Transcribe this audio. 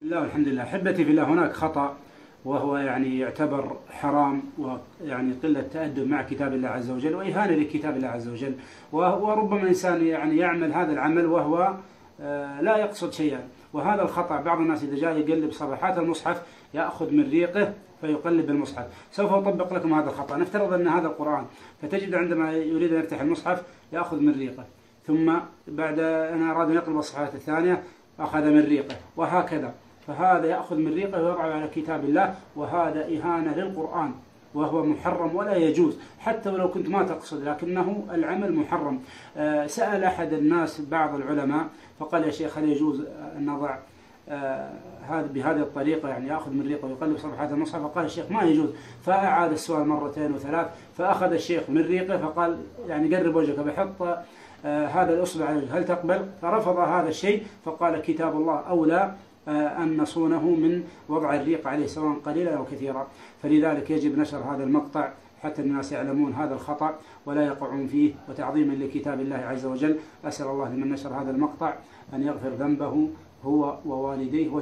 لا والحمد لله. أحبتي في الله، هناك خطأ وهو يعني يعتبر حرام، ويعني قلة تأدب مع كتاب الله عز وجل وإهانة لكتاب الله عز وجل. وربما إنسان يعني يعمل هذا العمل وهو لا يقصد شيئا. وهذا الخطأ بعض الناس إذا جاء يقلب صفحات المصحف يأخذ من ريقه فيقلب المصحف. سوف أطبق لكم هذا الخطأ. نفترض أن هذا القرآن، فتجد عندما يريد أن يفتح المصحف يأخذ من ريقه، ثم بعد أن أراد أن يقلب الصفحات الثانية أخذ من ريقه، وهكذا. فهذا يأخذ من ريقه ويضعه على كتاب الله، وهذا إهانة للقرآن وهو محرم ولا يجوز، حتى ولو كنت ما تقصد، لكنه العمل محرم. سأل أحد الناس بعض العلماء فقال: يا شيخ، هل يجوز أن نضع هذا بهذه الطريقة، يعني يأخذ من ريقه ويقلب صفحات المصحف؟ فقال الشيخ: ما يجوز. فأعاد السؤال مرتين وثلاث، فأخذ الشيخ من ريقه فقال: يعني قرب وجهك، بحط هذا الأصبع على وجهه، هل تقبل؟ فرفض هذا الشيء، فقال: كتاب الله أولى أن نصونه من وضع الريق عليه سواء قليلا أو كثيرا. فلذلك يجب نشر هذا المقطع حتى الناس يعلمون هذا الخطأ ولا يقعون فيه، وتعظيما لكتاب الله عز وجل. أسأل الله لمن نشر هذا المقطع أن يغفر ذنبه هو ووالديه